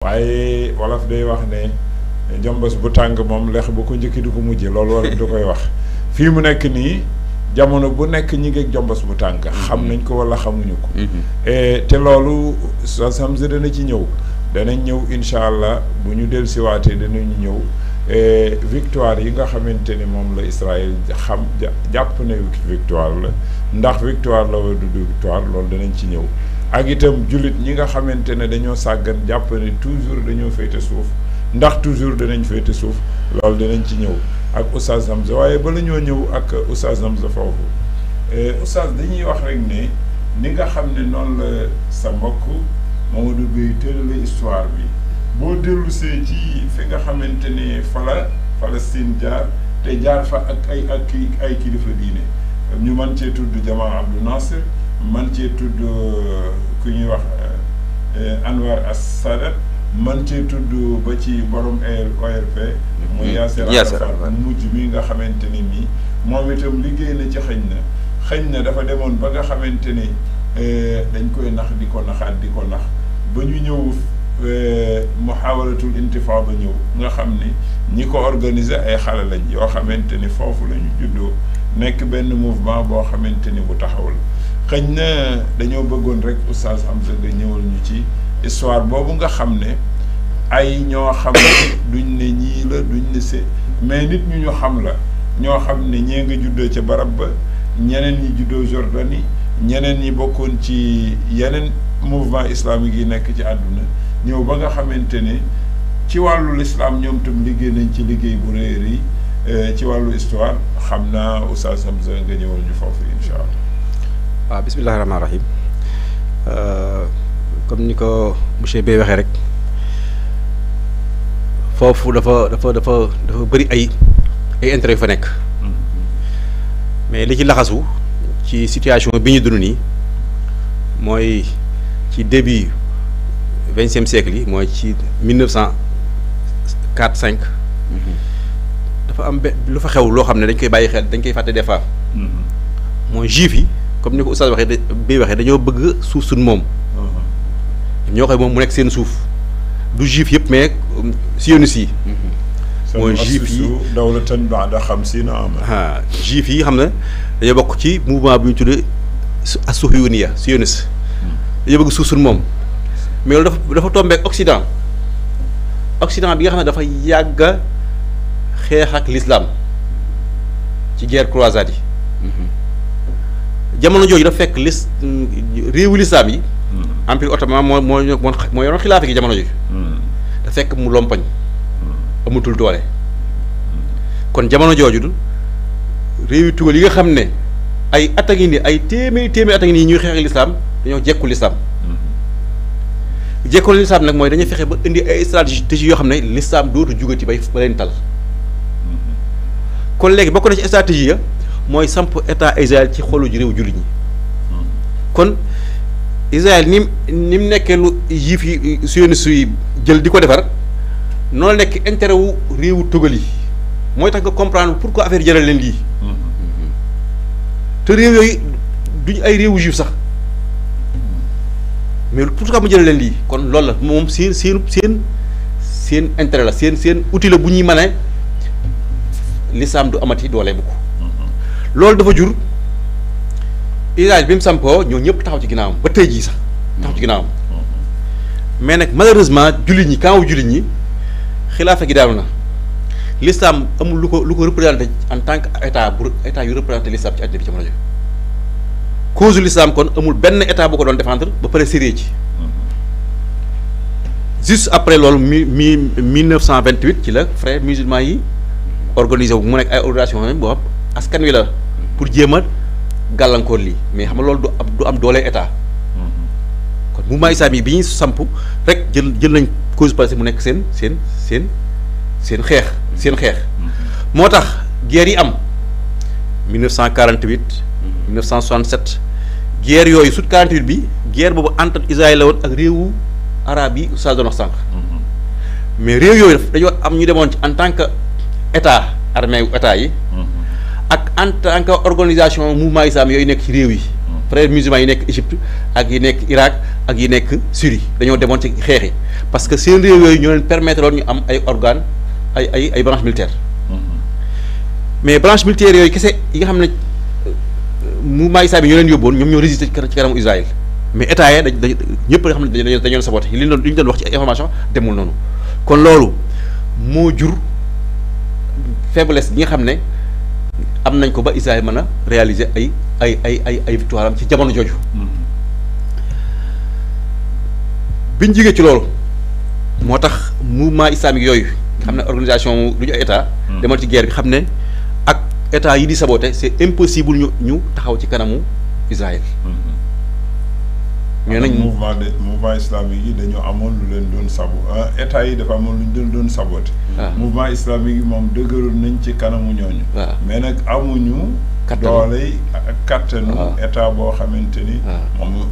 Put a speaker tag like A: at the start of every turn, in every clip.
A: waaye wolof day wax ne jombos bu tàng moom lex bu ko njëkki du ko mujje loolu wolof du koy wax fii mu nekk nii jamono bu nekk ñi ngi jombos bu tàng xam nañ ko wala xamuñu ko te loolu samedi dana ci ñëw danañ ñëw incha allah bu ñu del siwaatee danañu ñëw victoire yi nga xamante ni moom la Israël xam jàpp ne victoire la ndax victoire la wala du victoire loolu danañ ci ñëw ak itam jullit ñi nga xamante ne dañoo sàggan jàpp ne toujours dañoo féete suuf ndax toujours danañ féete suuf loolu danañ ci ñëw ak Oustaz Hamza waaye bala ñoo ñëw ak Oustaz Hamza foofu Oustaz dañuy wax rek ne ni nga xam ne noonu la sa mbokk Mamadou Beye tërale histoire bi boo dellusee ci fi nga xamante ne fala Palestine jaar te jaar fa ak ay kilifa diine ñu mën cee tudd Jamaa Abdou Nasser man cee tudd ku ñuy wax Anwar as-Sadat man cee tudd ba ci borom ORP muy Yasser Arafat mujj mi nga xamante ni nii moom itam liggéey na ci xëñ na dafa demoon ba nga xamante ni dañ koy nax di ko naxaat di ko nax ba ñu ñëw muhawaratul intifada ñëw nga xam ni ñi ko organiser ay xale lañ yoo xamante ni foofu la ñu juddoo nekk benn mouvement boo xamante ni bu taxawul xëñ na dañoo bëggoon rek Oustaz Hamza nga ñëwal ñu ci histoire boobu nga xam ne ay ñoo xam ne duñ ne ñii la duñ ne se mais nit ñu xam la ñoo xam ne ñee nga juddoo ca barab ba ñeneen ñi juddoo Jordanie ñeneen ñi bokkoon ci yeneen mouvement islamique yi nekk ci àdduna ñëw ba nga xamante ne ci wàllu l'islam ñoom tam liggéey nañ ci liggéey bu rëy yi ci wàllu histoire xam naa Oustaz Hamza nga ñëwal ñu foofu incha allah.
B: waaw bismillahi rahmaani rahim comme ni ko monsieur Beye waxee rek foofu dafa bëri ay intérêt yu fa nekk mais li ci laxasu ci situation bi ñu dund nii mooy ci début 20e siècle yi mooy ci 1904-5 dafa am lu fa xew loo xam ne dañ koy bàyyi xel dañ koy fàtte des fois mooy juif yi comme ni ko Oustaz waxee Beye waxee dañoo bëgg suuf suñ moom ñoo koy moom mu nekk seen suuf du juif yëpp mais sionistes yi mooy juif yi
A: dawlatan ba'da 50 aama
B: juif yi xam ne dañoo bokk ci mouvement bu ñu tuddee as-suhuyuniya sioniste dañoo bëgg suuf suñ moom mais loolu dafa tombé ak Occident bi nga xam ne dafa yàgg a xeex ak l'islam ci guerre croisade yi jamono jooju dafa fekk réewu l'islam yi empire ottoman moo yoroon xilaafa gi jamono jooju dafa fekk mu lompañ amatul doole kon jamono jooju réewi tugal yi nga xam ne ay at a ngi nii ay téeméeri at a ngi nii ñuy xeex ak l'islam dañoo jekku l'islam jekku l'islam nag mooy dañuy fexe ba indi ay stratégie yoo xam ne l'islam dootu jugati ba leen tal kon léegi bokk na ci stratégie ya mooy samp état Israël ci xolu réew jullit ñi kon Israël ni mu nekkee lu juif yi sioniste yi jël di ko defar noonu la nekk intérêt wu réewu tugal yi mooy tax nga comprendre pourquoi affaire jëral leen lii te réew yooyu duñ ay réewu juif sax mais pourquoi mu jëral leen lii kon loolu la moom seen intérêt la seen outil la bu ñuy mën a l'islam du amati doole bu ko loolu dafa jur Israël bi mu sampoo ñoo ñëpp taxaw ci ginnaawam ba tey jii sax taxaw ci ginnaawam mais nag malheureusement jullit ñi kaawu jullit ñi xilaafa gi daanu na l'islam amul lu ko représenté en tant que état yu représenté l'islam ci àddina bi jamono jooju cause l'islam kon amul benn état bu ko doon défendre ba pare sérieux ci juste après loolu 1928 ci la frères musulmans yi organisé wu mu nekk ay organisation boo xam askan wi la pour jéem a gàllankoor lii mais xam nga loolu du am doole état kon mouvement islamique bi ñuy samp rek jël nañ cause parce que mu nekk seen xeex moo tax guerre yi am 1948 1967 guerre yooyu sut 48 bi guerre boobu entre Israël la woon ak réewu arabe yi Oustaz doon wax sànq mais réew yooyu dañoo am ñu demoon ci en tant que état armée wu état yi ak en tant que organisation mouvement islam yooyu nekk ci réew yi frères musulmans yi nekk Égypte ak yi nekk Irak ak yi nekk Syrie dañoo demoon ci xeex yi parce que seen réew yooyu ñoo leen permettre loon ñu am ay organes ay branches militaires mais branches militaires yooyu kese yi nga xam ne mouvement islamique ñoo leen yóbboon ñoom ñoo résister ci kanamu Israël mais état yi dañ ñëpp nga xam ne dañoo saboté li ñu doon wax ci ay information demul noonu kon loolu moo jur faiblesse bi nga xam ne am nañ ko ba Israël mën a réaliser ay victoire am ci jamono jooju. biñ jigee ci loolu moo tax mouvement islamique yooyu nga xam ne organisation du ñu ay état. demal ci guerre bi xam ne ak état yi di saboté c'est impossible ñu taxaw ci kanamu Israël. ñoo nañ
A: mouvement islamique yi dañoo amoon lu leen doon état yi dafa amoon lu ñu doon saboté. mouvement islamique yi moom dëgërul nañ ci kanamu ñooñu. mais nag amuñu. doole ak kattanu état boo xamante ni.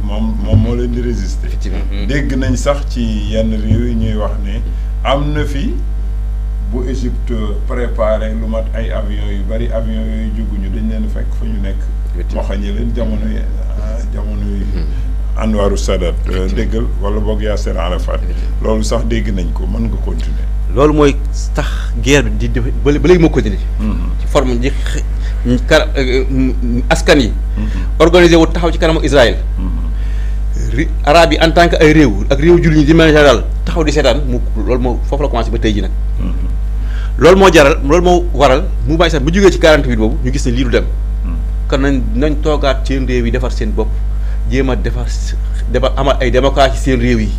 A: moom moo leen di résister. dégg nañ sax ci yenn réew yi ñuy wax ne am na fi bu Égypte préparé lu mat ay avions yu bari avions yooyu jóguñu dañ leen fekk fa ñu nekk. moxañi leen jamono yi. Anwaru Sadat déggal wala boog Yasser Arafat loolu sax dégg nañ ko mën nga continuer.
B: loolu mooy tax guerre bi di ba léegi moo continuer ci forme ji askan yi. organisé wu taxaw ci kanamu Israël. arab yi en tant que ay réew ak réew jullit ñi di manière générale taxaw di seetaan mu loolu moo foofu la commencé ba tey ji nag. loolu moo waral mouvement islamique bu jógee ci 48 boobu ñu gis ne lii du dem. kon nañ toogaat seen réew yi defar seen bopp. jéem a defar amal ay démocratie seen réew yi.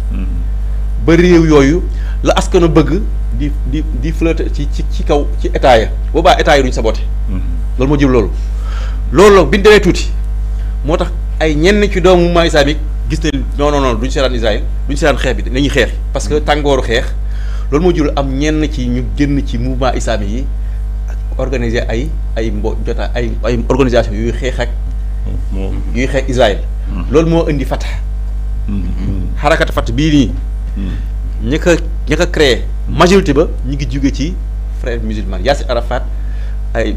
B: ba réew yooyu la askanu bëgg di flotter ci kaw ci état ya boobaa état yi duñ saboté. loolu moo jëm loolu bi ñu demee tuuti moo tax ay ñenn ci doomu mouvement islamique gis ne non duñ seetaan Israël duñ seetaan xeex bi dañuy xeex parce que tàngooru xeex loolu moo jur am ñenn ci ñu génn ci mouvement islamique yi ak organiser ay organisation yuy xeex ak. yuy xeex Israël. loolu moo indi Fatah. xarakatu Fatah bii nii. ña ko créé majorité ba ñu ngi jóge ci frères musulmans Yasser Arafat ay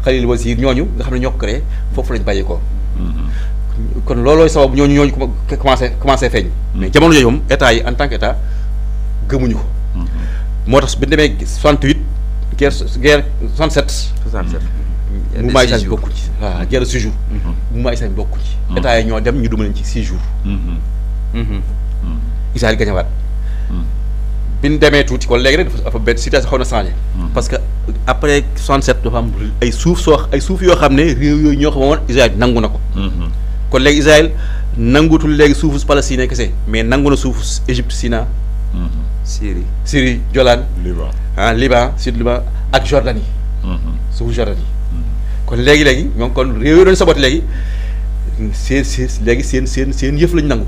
B: Khalil Wazir ñooñu nga xam ne ñoo ko créé foofu lañ bàyyi ko. kon loolooy sabab ñooñu commencé feeñ. mais jamono yooyu moom état yi en tant que état gëmuñu ko. moo tax bi ñu demee 68 guerre 67. mouvement islamique bokku ci waaw guerre de 6 jours. mouvement islamique bokku ci. état yi ñoo dem ñu duma leen ci 6 jours. Israël gañewaat. bi ñu demee tuuti kon léegi rek dafa benn situation xaw na changé. parce que après 67 dafa am ay suuf yoo xam ne réew yooyu ñoo ko moomoon Israël nangu na ko. kon léegi Israël nangutul léegi suufu Palestine kese mais nangu na suufu Égypte Sina. Syrie Jolan. Liban Sud Liban ak Jordanie. suufu Jordanie. kon léegi ñoom kon réew yi doon saboté léegi seen yëf lañ nangu.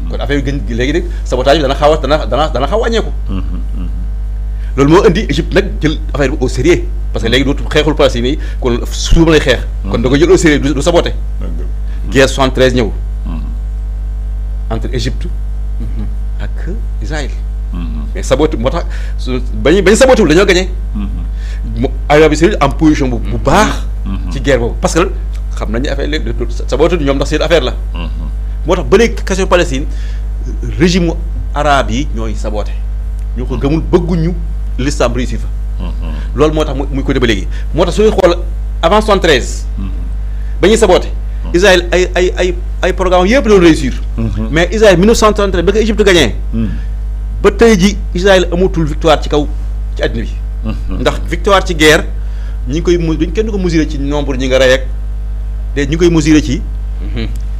B: kon affaire yi gën léegi nag sabotage bi dana xaw a wàññeeku. loolu moo indi Égypte nag jël affaire bi au sérieux parce que léegi dootu xeexul Palestine yi kon suuma lay xeex. kon da ko jël au sérieux du saboté. guerre 73 ñëw. entre Égypte ak Israël. mais saboté moo tax bañ sabotéwul dañoo gagné. Arabie Saoudite am position bu baax. ci guerre boobu parce que xam nañu affaire léegi saboté ñoom ndax seen affaire la. moo tax ba léegi question Palestine régime arabe yi ñooy saboté ñoo ko gëmul bëgguñu l'islam réussir fa. loolu moo tax muy côté ba léegi moo tax suñuy xool avant 73. ba ñuy saboté. Israël ay programme yëpp doon réussir. mais Israël 1933 ba ko Égypte gagné. ba tey ji Israël amatul victoire ci kaw ci àddina bi. ndax victoire ci guerre ñi ngi koy kenn du ko mesurer ci nombre ñi nga rey ak de ñu ngi koy mesurer ci.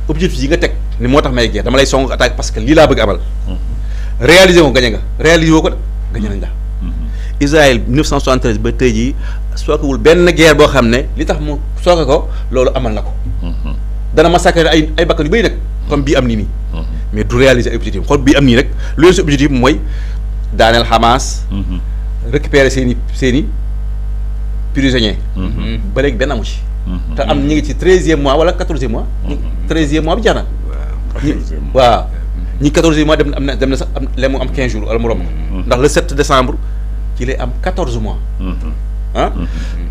B: objectif yi nga teg ni moo tax may guerre dama lay song attaque parce que lii laa bëgg amal. réaliser ko gañe nga réaliser woo ko gañe nañ la. Israël 1973 ba tey jii sookewul benn guerre boo xam ne li tax mu sooke ko loolu amal na ko. dana massacrer ay bakkan yu bëri nag comme bii am nii nii. mais du réaliser ay objectif xool bii am nii rek lu leen si objectif mooy daaneel Hamas. récupérer seen i prisonniers. ba léegi benn amu ci. te am ñu ngi ci 13e mois wala 14e mois. 13e mois bi jeex na. waaw ñi 14e mois dem na sax léegi mu am 15 jours wala mu romb. ndax le 7 décembre ci lay am 14 mois.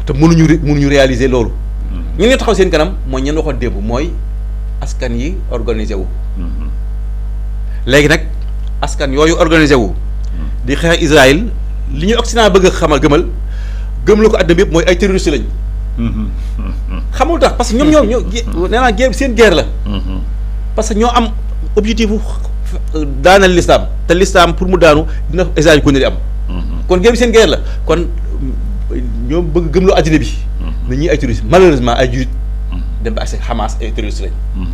B: te mënuñu réaliser loolu. ñu ngi taxaw seen kanam mooy ñeen waxoon démb mooy askan yi organisé wu. léegi nag askan yooyu organisé wu di xeex Israël li ñu Occident bëgg a xamal gëmal la ko àddina bi yëpp mooy ay terroristes lañ. xamul tax parce que ñoom nee naa guerre seen guerre la. parce que ñoo am objectif bu daanal l'islam te l'islam pour mu daanu dina Israël ko ne di am. kon guerre bi seen guerre la kon ñoom bëgg gëmloo àddina bi. na ñuy ay terroristes malheureusement ay jurit dem ba ak Hamas ay terroristes lañ.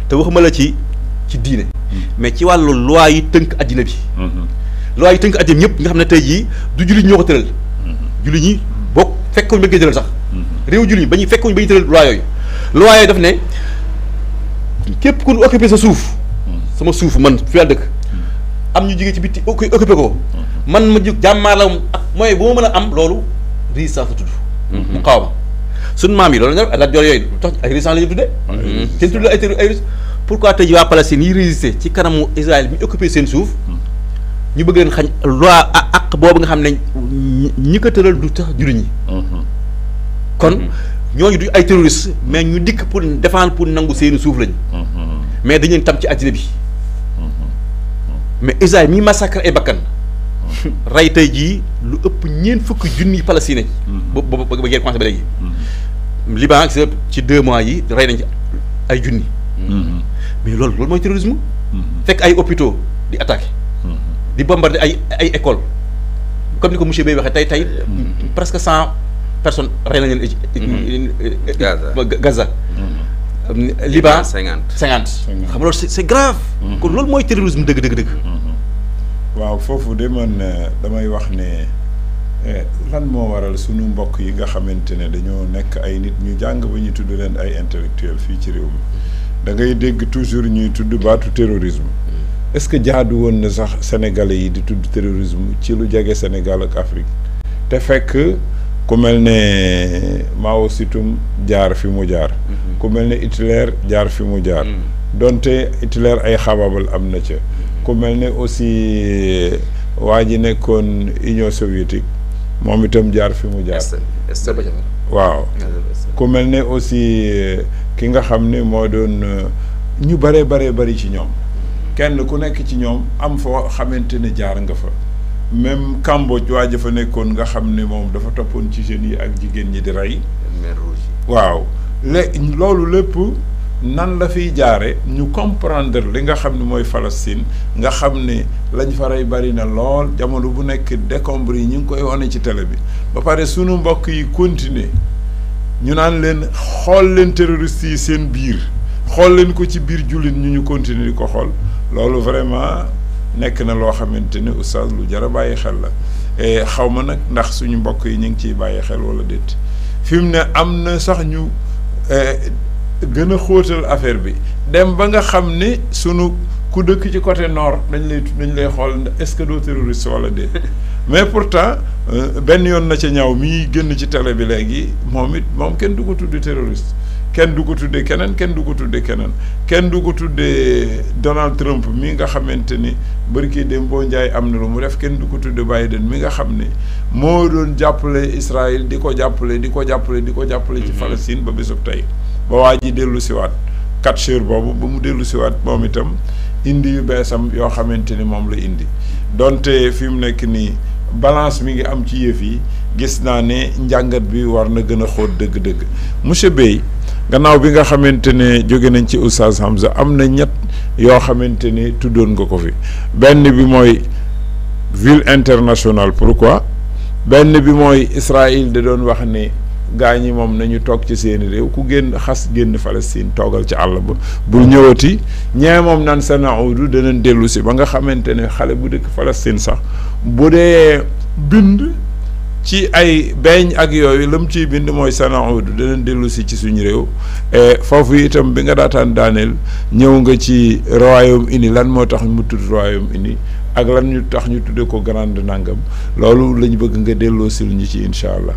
B: te waxuma la ci diine. mais ci wàllu loi yi tënk àddina bi. loi yi tënk àddina bi ñëpp nga xam ne tey jii du jullit ñoo ko tëral. jullit ñi bokk fekkuñ ba ñu koy tëral sax. réew jullit ñi ba ñu fekkuñ ba ñu tëral loi yooyu. loi yooyu daf ne képp ku ñu occupé sa suuf. sama suuf man fi la dëkk. am ñu jógee ci bitti occupé ko. man ma jóg jàmmaarla ak mooy bu ma mën a am loolu résistance la tudd. mu xaw ma suñu maam yi loolu nga la joor yooyu tax ay résistance la ñu tuddee. kenn tudd ay pourquoi tey jii waa Palestine yi résister ci kanamu Israël bi ñu occupé seen suuf ñu bëgg leen xañ loi ak boobu nga xam ne ñi ko tëral du tax jullit ñi. kon ñooñu du ay terroristes mais ñu dikk pour défendre pour nangu seeni suuf lañ. mais dañu leen tam ci àddina bi. mais Israël mi massacre ay bakkan. rey tey jii lu ëpp ñeent fukki junni palestiniens. ba guerre commencé ba léegi. Liban ci 2 mois yi rey nañ ci ay junni. mais loolu mooy terrorisme. fekk ay hôpitaux di attaqué. di bombarder ay écoles comme ni ko monsieur Bey waxee tey presque 100 personnes rey nañ leen. Gaza. Liban 50. xam nga loolu c'est grave. kon loolu mooy terrorisme dëgg.
A: waaw foofu de man damay wax ne lan moo waral sunu mbokk yi nga xamante ne dañoo nekk ay nit ñu jàng ba ñu tudd leen ay intellectuel fii ci réew mi da ngay dégg toujours ñuy tudd baatu terrorisme est-ce que jaadu woon na sax sénégalais yi di tudd terrorisme ci lu jege Sénégal ak Afrique te fekk ku mel ne Mao Tse-tung jaar fi mu jaar. ku mel ne Hitler jaar fi mu jaar. donte Hitler ay xabaabal am na ca. ku mel ne aussi waa ji nekkoon Union soviétique moom itam jaar fi mu jaar. waaw ku mel ne aussi ki nga xam ne moo doon ñu bari ci ñoom kenn ku nekk ci ñoom am foo xamante ne jaar nga fa même Cambodge waa ji fa nekkoon nga xam ne moom dafa toppoon ci jeunes yi ak jigéen ñi di rey. waaw loolu lépp. nan la fiy jaare ñu comprendre li nga xam ne mooy Palestine nga xam ne lañ fa rey bari na lool jamono bu nekk décombres yi ñu ngi koy wane ci télé bi ba pare sunu mbokk yi continuer ñu naan leen xool leen terroristes yi seen biir xool leen ko ci biir jullit ñu continuer di ko xool loolu vraiment nekk na loo xamante ne oustaz lu jar a bàyyi xel la et xaw ma nag ndax suñu mbokk yi ñu ngi ciy bàyyi xel wala déet fi mu ne am na sax ñu gën a xóotal affaire bi dem ba nga xam ne sunu ku dëkk ci côté nord dañ lay xool est-ce que doo terroriste wala déet mais pourtant benn yoon na ca ñaaw mii génn ci télé bi léegi moom kenn du ko tudde terroriste kenn du ko tudde keneen kenn du ko tudde keneen kenn du ko tudde Donald Trump mi nga xamante ni barki dem boo njaay am na lu mu def kenn du ko tudde Biden mi nga xam ne moo doon jàppale Israël di ko jàppale ci Palestine ba bésub tey ba waa ji dellu siwaat 4 jours boobu ba mu dellu siwaat moom itam indi yu beesam yoo xamante ni moom la indi donte fi mu nekk nii balance mi ngi am ci yëf yi gis naa ne njàngat bi war na gën a xóot dëgg-dëgg monsieur Bey gannaaw bi nga xamante ne jóge nañ ci Oustaz Hamza am na ñett yoo xamante ni tuddoon nga ko fi benn bi mooy ville internationale pourquoi benn bi mooy Israël da doon wax ne gaa ñi moom nañu toog ci seeni réew ku génn génn Palestine toogal ci àll ba bul ñëwati ñee moom naan sanaudu danañ dellu si ba nga xamante ne xale bu dëkk Palestine sax bu dee bind ci ay beeñ ak yooyu lam ciy bind mooy sanaudu danañ dellu si ci suñu réew foofu itam bi nga daataan daaneel ñëw nga ci Royaume-Uni lan moo tax mu tudd Royaume-Uni ak lan ñu tax ñu tudde ko grande nangam loolu lañ bëgg nga delloo sil ñu ci incha allah